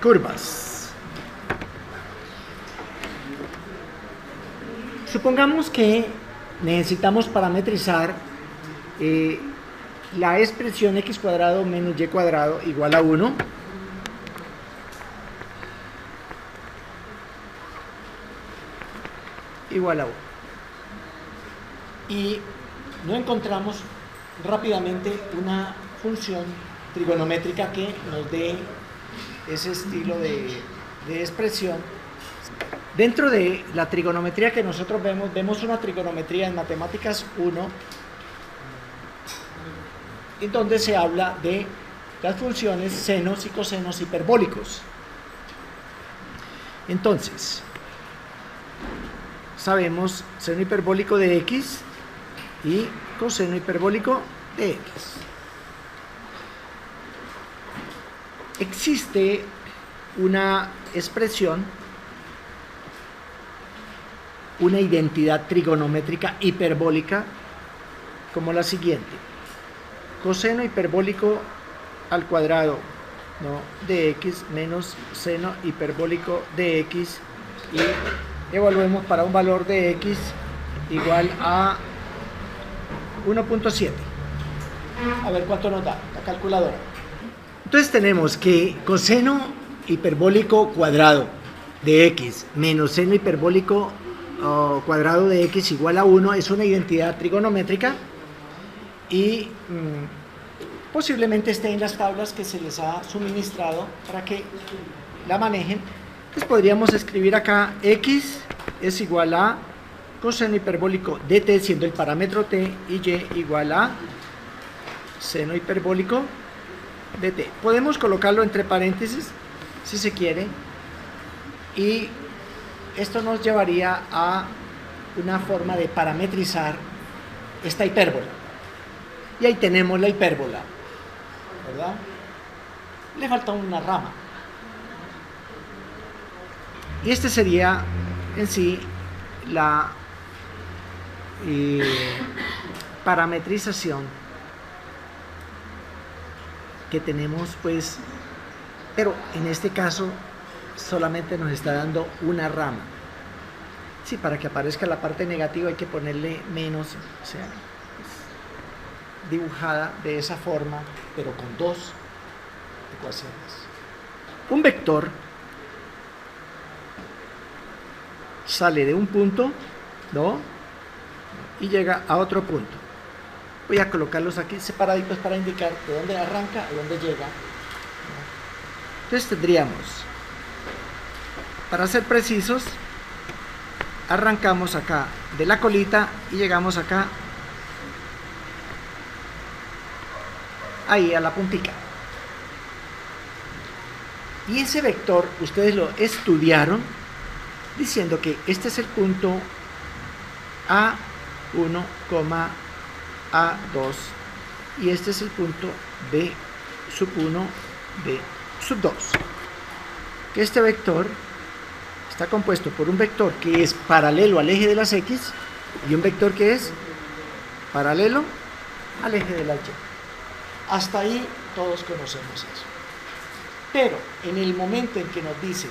curvas. Supongamos que necesitamos parametrizar la expresión x cuadrado menos y cuadrado igual a 1. Igual a 1. Y no encontramos rápidamente una función trigonométrica que nos dé ese estilo de expresión. Dentro de la trigonometría que nosotros vemos una trigonometría en Matemáticas 1, en donde se habla de las funciones senos y cosenos hiperbólicos. Entonces, sabemos seno hiperbólico de x y coseno hiperbólico de x. Existe una expresión, una identidad trigonométrica hiperbólica como la siguiente: coseno hiperbólico al cuadrado, ¿no?, de x menos seno hiperbólico de x, y evaluemos para un valor de x igual a 1.7. A ver cuánto nos da la calculadora. Entonces tenemos que coseno hiperbólico cuadrado de x menos seno hiperbólico cuadrado de x igual a 1 es una identidad trigonométrica y posiblemente esté en las tablas que se les ha suministrado para que la manejen. Entonces podríamos escribir acá x es igual a coseno hiperbólico de t, siendo el parámetro t, y y igual a seno hiperbólico de t. Podemos colocarlo entre paréntesis si se quiere, y esto nos llevaría a una forma de parametrizar esta hipérbola. Y ahí tenemos la hipérbola, ¿verdad? Le falta una rama. Y este sería en sí la parametrización que tenemos, pues, pero en este caso solamente nos está dando una rama. Sí, para que aparezca la parte negativa hay que ponerle menos, o sea, pues, dibujada de esa forma, pero con dos ecuaciones. Un vector sale de un punto, ¿no?, y llega a otro punto. Voy a colocarlos aquí separaditos para indicar de dónde arranca a dónde llega. Entonces tendríamos, para ser precisos, arrancamos acá de la colita y llegamos acá, ahí a la puntica. Y ese vector ustedes lo estudiaron diciendo que este es el punto A1, A2, y este es el punto B sub 1, B sub 2. Que este vector está compuesto por un vector que es paralelo al eje de las X y un vector que es paralelo al eje de las Y. Hasta ahí todos conocemos eso. Pero en el momento en que nos dice,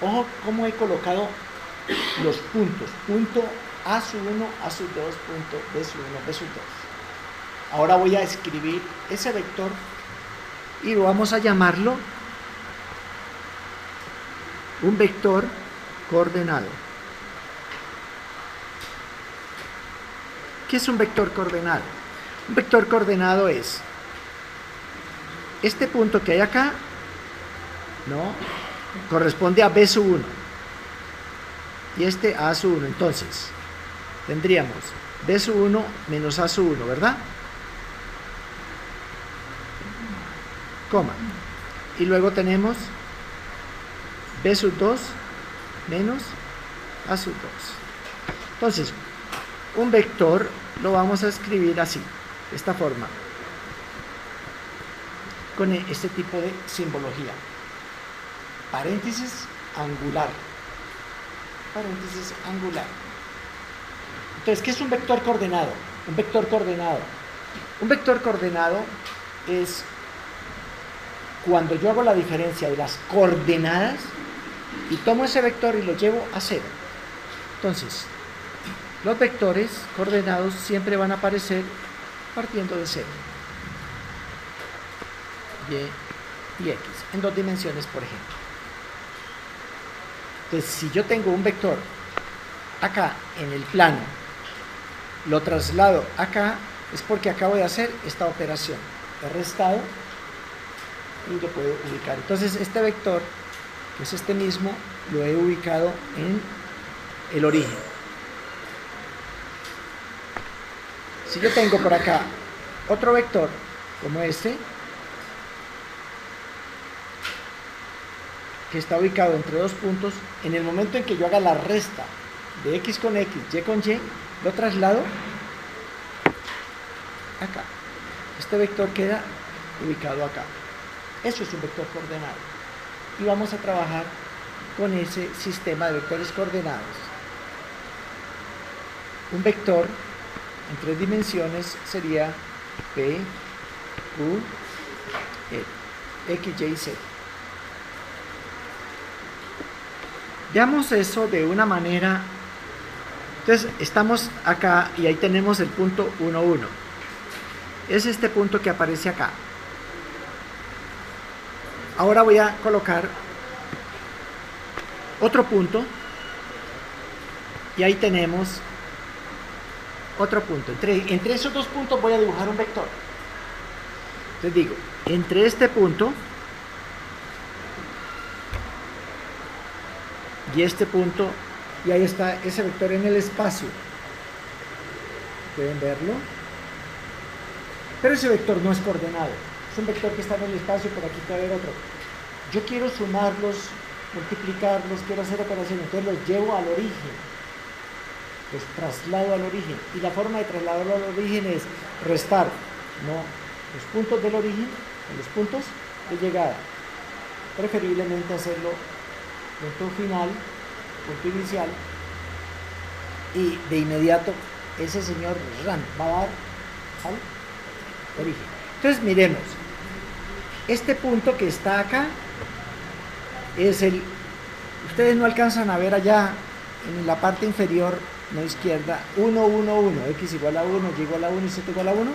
ojo cómo he colocado los puntos, punto A sub 1, A sub 2, punto B sub 1, B sub 2. Ahora voy a escribir ese vector y vamos a llamarlo un vector coordenado. ¿Qué es un vector coordenado? Un vector coordenado es este punto que hay acá, ¿no?, corresponde a B sub 1 y este A sub 1. Entonces tendríamos B sub 1 menos A sub 1, ¿verdad? Coma. Y luego tenemos B sub 2 menos A sub 2. Entonces, un vector lo vamos a escribir así, de esta forma, con este tipo de simbología. Paréntesis angular. Paréntesis angular. Entonces, ¿qué es un vector coordenado? Un vector coordenado es cuando yo hago la diferencia de las coordenadas y tomo ese vector y lo llevo a 0. Entonces, los vectores coordenados siempre van a aparecer partiendo de 0. Y X, en 2 dimensiones, por ejemplo. Entonces, si yo tengo un vector acá en el plano, lo traslado acá, es porque acabo de hacer esta operación. He restado y lo puedo ubicar. Entonces, este vector, que es este mismo, lo he ubicado en el origen. Si yo tengo por acá otro vector, como este, que está ubicado entre 2 puntos, en el momento en que yo haga la resta de X con X, Y con Y, lo traslado acá. Este vector queda ubicado acá. Eso es un vector coordenado. Y vamos a trabajar con ese sistema de vectores coordenados. Un vector en 3 dimensiones sería P, Q, X, Y, Z. Veamos eso de una manera. Entonces estamos acá y ahí tenemos el punto 1, 1. Es este punto que aparece acá. Ahora voy a colocar otro punto y ahí tenemos otro punto. Entre esos 2 puntos voy a dibujar un vector. Entonces digo, entre este punto y este punto, y ahí está ese vector en el espacio. Pueden verlo. Pero ese vector no es coordenado. Es un vector que está en el espacio, por aquí puede haber otro. Yo quiero sumarlos, multiplicarlos, quiero hacer operaciones, entonces los llevo al origen. Los traslado al origen. Y la forma de trasladarlo al origen es restar, no los puntos del origen, los puntos de llegada. Preferiblemente hacerlo punto final, punto inicial, y de inmediato ese señor RAN va a dar al origen. Entonces miremos, este punto que está acá es el, ustedes no alcanzan a ver allá en la parte inferior, no izquierda, 1, 1, 1, X igual a 1, Y igual a 1 y Z igual a 1,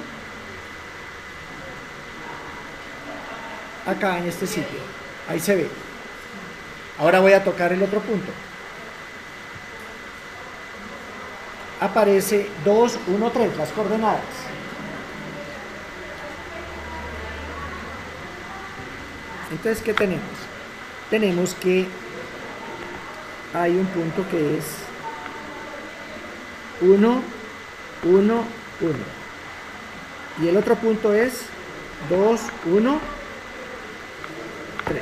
acá en este sitio, ahí se ve. Ahora voy a tocar el otro punto. Aparece 2, 1, 3, las coordenadas. Entonces, ¿qué tenemos? Tenemos que hay un punto que es 1, 1, 1. Y el otro punto es 2, 1, 3.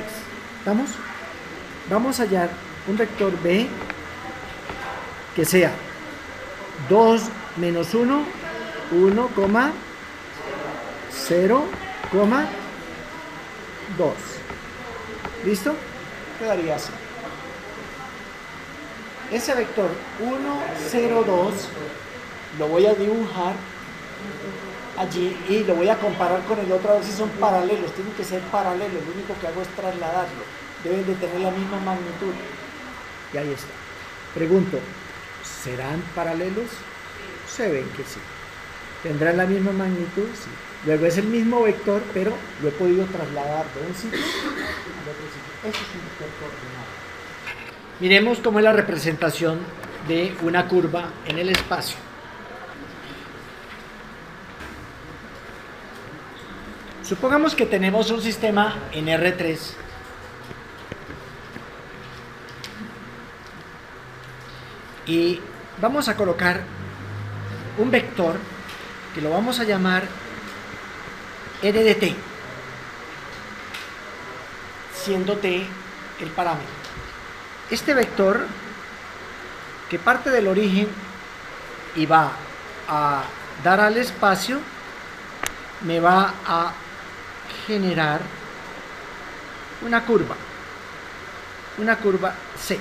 ¿Estamos? Vamos a hallar un vector B que sea 2 menos 1, 1, 0, 2. ¿Listo? Quedaría así. Ese vector 1, 0, 2 lo voy a dibujar allí y lo voy a comparar con el otro a ver si son paralelos. Tienen que ser paralelos, lo único que hago es trasladarlo. Deben de tener la misma magnitud. Y ahí está. Pregunto, ¿serán paralelos? Se ven que sí. ¿Tendrán la misma magnitud? Sí. Luego es el mismo vector, pero lo he podido trasladar de un sitio al otro sitio. Eso es un vector coordenado. Miremos cómo es la representación de una curva en el espacio. Supongamos que tenemos un sistema en R3. Y vamos a colocar un vector que lo vamos a llamar R de t, siendo t el parámetro. Este vector, que parte del origen y va a dar al espacio, me va a generar una curva C.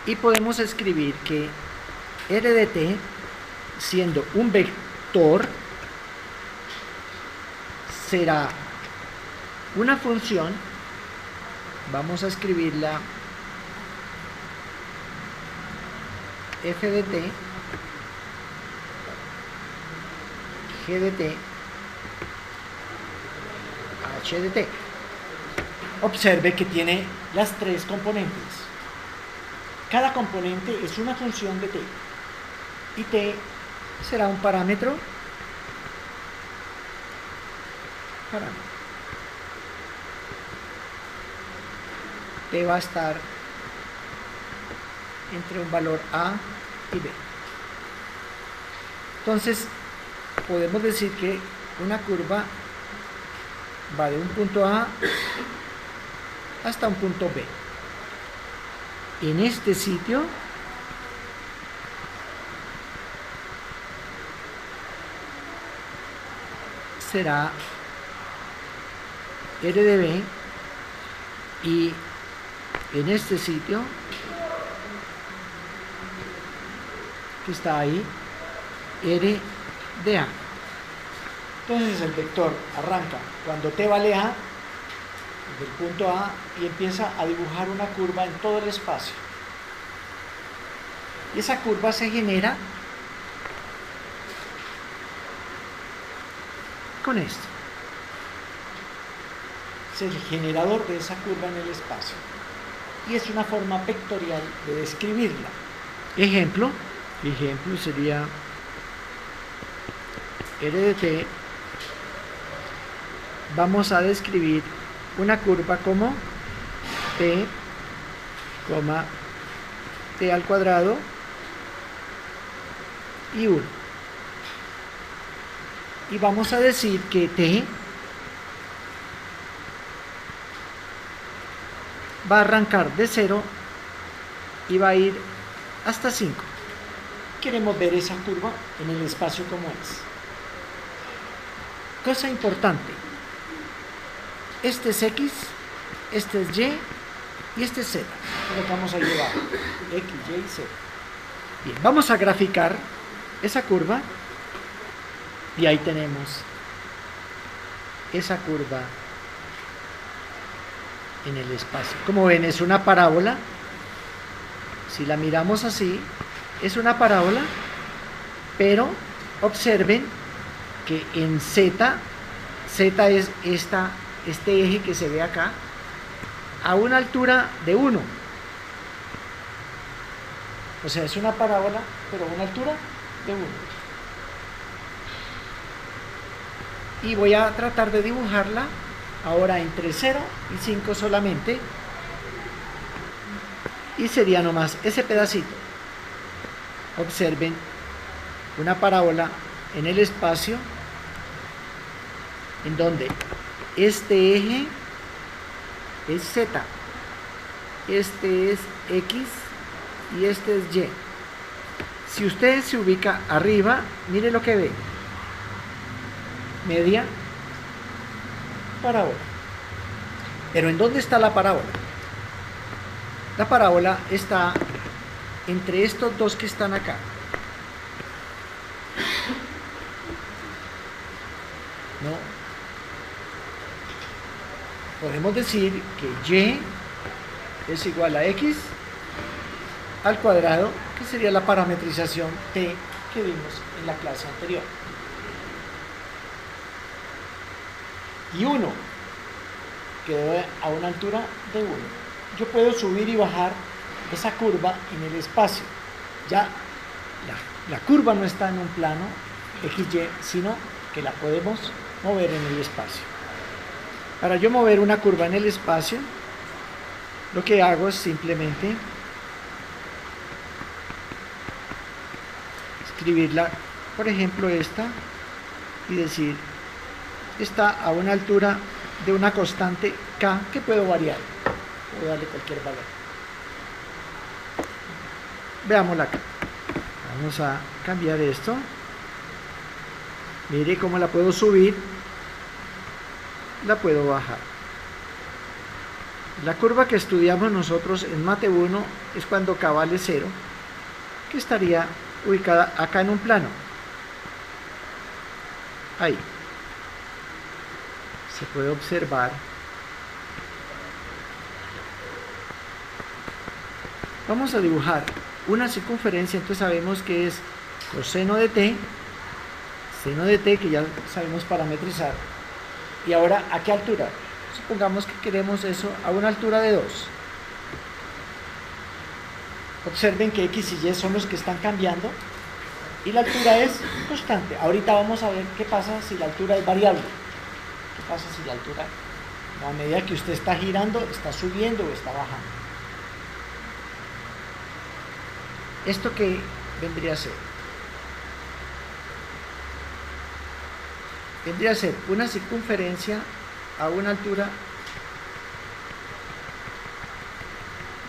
Y podemos escribir que R de t, siendo un vector, será una función, vamos a escribirla f de t, g de t, h de t. Observe que tiene las tres componentes. Cada componente es una función de t, y t será un parámetro. T va a estar entre un valor a y b. Entonces, podemos decir que una curva va de un punto A hasta un punto B. En este sitio será R de B, y en este sitio que está ahí, R de A. Entonces el vector arranca cuando t vale A del punto A y empieza a dibujar una curva en todo el espacio. Y esa curva se genera con esto. Es el generador de esa curva en el espacio. Y es una forma vectorial de describirla. Ejemplo sería R de t. Vamos a describir una curva como t, t al cuadrado y 1. Y vamos a decir que t va a arrancar de 0 y va a ir hasta 5. Queremos ver esa curva en el espacio como es. Cosa importante. Este es X, este es Y y este es Z. Lo que vamos a llevar X, Y, Z. Bien, vamos a graficar esa curva y ahí tenemos esa curva en el espacio. Como ven, es una parábola. Si la miramos así, es una parábola, pero observen que en Z es este eje que se ve acá, a una altura de 1. O sea, es una parábola, pero a una altura de 1. Y voy a tratar de dibujarla ahora entre 0 y 5 solamente. Y sería nomás ese pedacito. Observen una parábola en el espacio en donde este eje es Z, este es X y este es Y. Si usted se ubica arriba, mire lo que ve. Media parábola. Pero ¿en dónde está la parábola? La parábola está entre estos dos que están acá. ¿No? Podemos decir que Y es igual a X al cuadrado, que sería la parametrización T que vimos en la clase anterior. Y 1 quedó a una altura de 1. Yo puedo subir y bajar esa curva en el espacio. Ya la curva no está en un plano XY, sino que la podemos mover en el espacio. Para yo mover una curva en el espacio, lo que hago es simplemente escribirla, por ejemplo esta, y decir, está a una altura de una constante K que puedo variar. Puedo darle cualquier valor. Veámosla acá. Vamos a cambiar esto. Mire cómo la puedo subir, la puedo bajar. La curva que estudiamos nosotros en Mate 1 es cuando K vale 0, que estaría ubicada acá en un plano. Ahí. Se puede observar Vamos a dibujar una circunferencia, entonces sabemos que es coseno de t, seno de t, que ya sabemos parametrizar. Y ahora, ¿a qué altura? Supongamos que queremos eso a una altura de 2. Observen que x y y son los que están cambiando y la altura es constante. Ahorita vamos a ver qué pasa si la altura es variable. ¿Qué pasa si la altura, a medida que usted está girando, está subiendo o está bajando? ¿Esto qué vendría a ser? Vendría a ser una circunferencia a una altura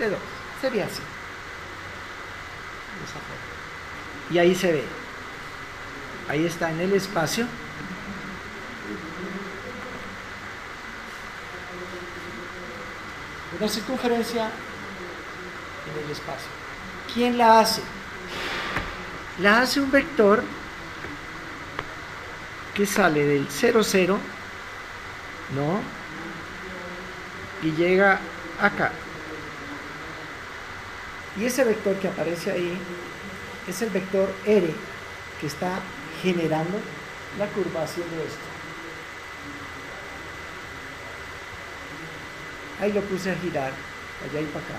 de 2. Sería así. De esa forma. Y ahí se ve. Ahí está en el espacio. Una circunferencia en el espacio. ¿Quién la hace? La hace un vector que sale del 0, 0, ¿no? Y llega acá. Y ese vector que aparece ahí es el vector R, que está generando la curva haciendo esto. Ahí lo puse a girar, allá y para acá.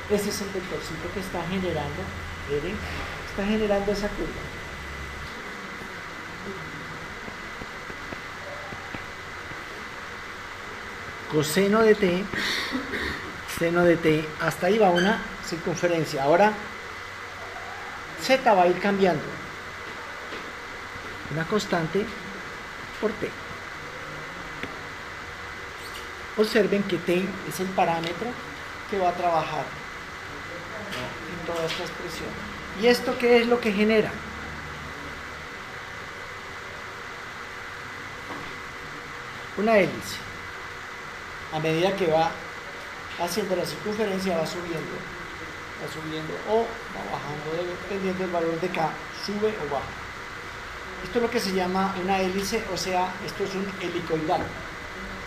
Ese es el vectorcito que está generando R, está generando esa curva. Coseno de t, seno de t, hasta ahí va una circunferencia. Ahora z va a ir cambiando, una constante por t. Observen que t es el parámetro que va a trabajar, ¿no?, en toda esta expresión. ¿Y esto qué es lo que genera? Una hélice. A medida que va haciendo la circunferencia va subiendo o va bajando, dependiendo del valor de k, sube o baja. Esto es lo que se llama una hélice, o sea, esto es un helicoidal.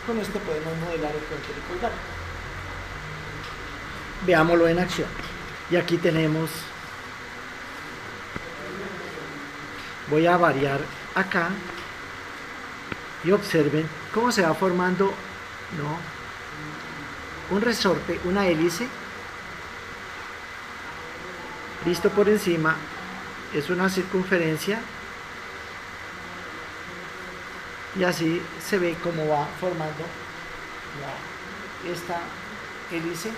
Con este podemos modelar el puente helicoidal. Veámoslo en acción. Y aquí tenemos, voy a variar acá y observen cómo se va formando, ¿no?, un resorte, una hélice. Visto por encima es una circunferencia y así se ve cómo va formando esta hélice.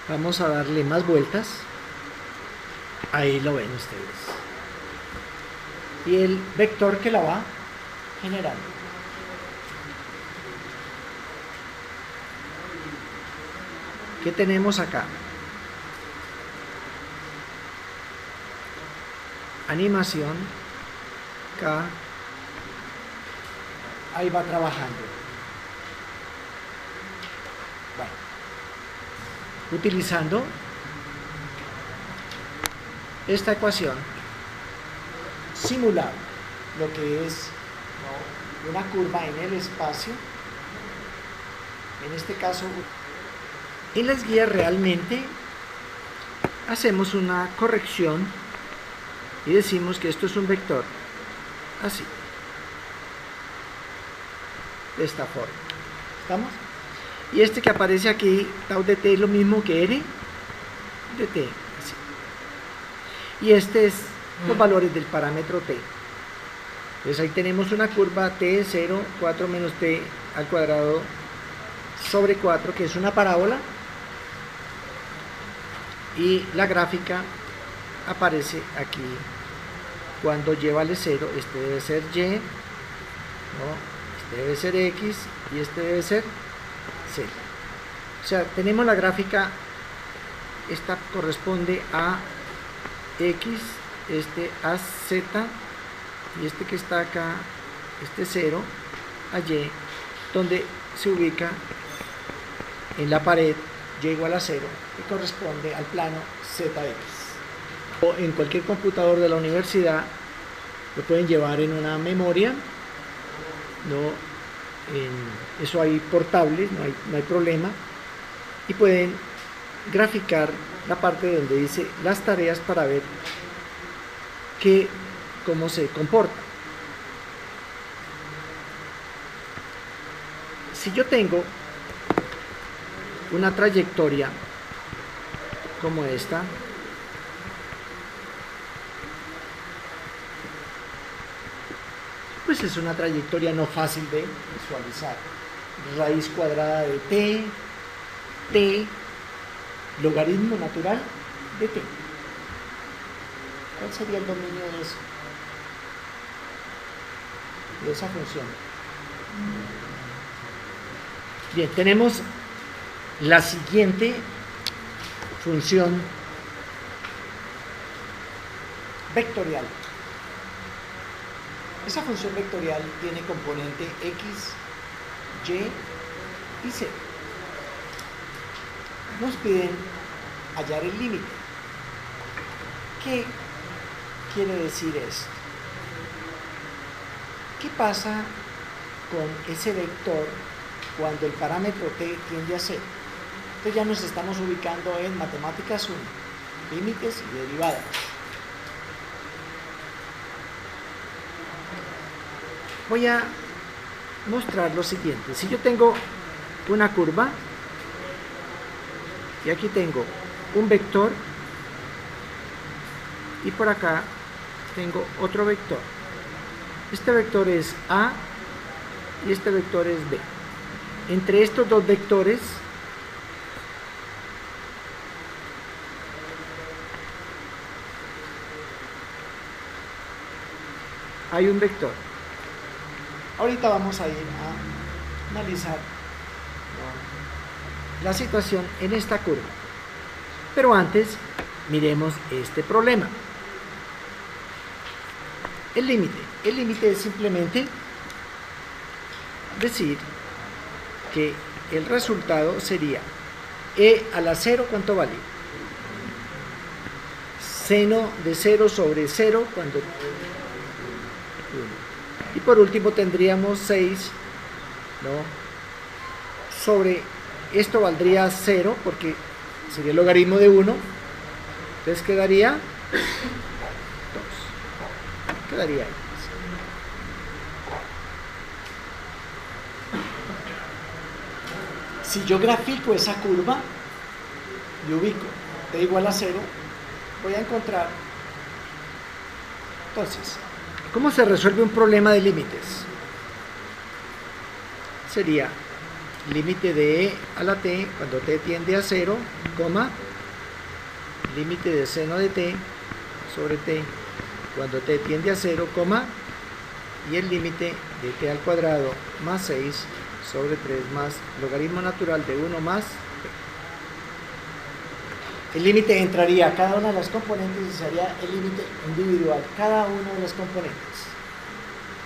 Vamos a darle más vueltas. Ahí lo ven ustedes. Y el vector que la va generando. ¿Qué tenemos acá? Animación. K. Ahí va trabajando. Bueno. Utilizando esta ecuación, simular lo que es, ¿no?, una curva en el espacio. En este caso, en las guías realmente hacemos una corrección y decimos que esto es un vector así, de esta forma. ¿Estamos? Y este que aparece aquí, tau de t, es lo mismo que r de t, así. Y este es los valores del parámetro t. Entonces ahí tenemos una curva t, 0, 4 menos t al cuadrado sobre 4, que es una parábola. Y la gráfica aparece aquí cuando lleva al 0. Este debe ser y, ¿no?, este debe ser x y este debe ser z. O sea, tenemos la gráfica, esta corresponde a x, este a z, y este que está acá, este 0, a y, donde se ubica en la pared y igual a 0, que corresponde al plano zx. O en cualquier computador de la universidad lo pueden llevar en una memoria, ¿no?, eso hay portables, no hay problema, y pueden graficar la parte donde dice las tareas para ver cómo se comporta. Si yo tengo una trayectoria como esta, pues es una trayectoria no fácil de visualizar. Raíz cuadrada de t, logaritmo natural de t. ¿Cuál sería el dominio de eso? De esa función. Bien, tenemos la siguiente función vectorial. Esa función vectorial tiene componente x, y, y z. Nos piden hallar el límite. ¿Qué quiere decir esto? ¿Qué pasa con ese vector cuando el parámetro t tiende a 0? Entonces ya nos estamos ubicando en matemáticas 1, límites y derivadas. Voy a mostrar lo siguiente. Si yo tengo una curva y aquí tengo un vector y por acá tengo otro vector. Este vector es A y este vector es B. Entre estos dos vectores hay un vector. Ahorita vamos a ir a analizar la situación en esta curva. Pero antes, miremos este problema. El límite. El límite es simplemente decir que el resultado sería e a la 0, ¿cuánto vale? Seno de 0 sobre 0 cuando 1. Y por último tendríamos 6, ¿no? Sobre esto valdría 0 porque sería el logaritmo de 1. Entonces quedaría 2. Quedaría ahí. Si yo grafico esa curva y ubico t igual a 0, voy a encontrar. Entonces, ¿cómo se resuelve un problema de límites? Sería límite de e a la t cuando t tiende a 0, coma, límite de seno de t sobre t cuando t tiende a 0, coma, y el límite de t al cuadrado más 6 sobre 3 más logaritmo natural de 1 más t. El límite entraría a cada una de las componentes y sería el límite individual, cada uno de los componentes.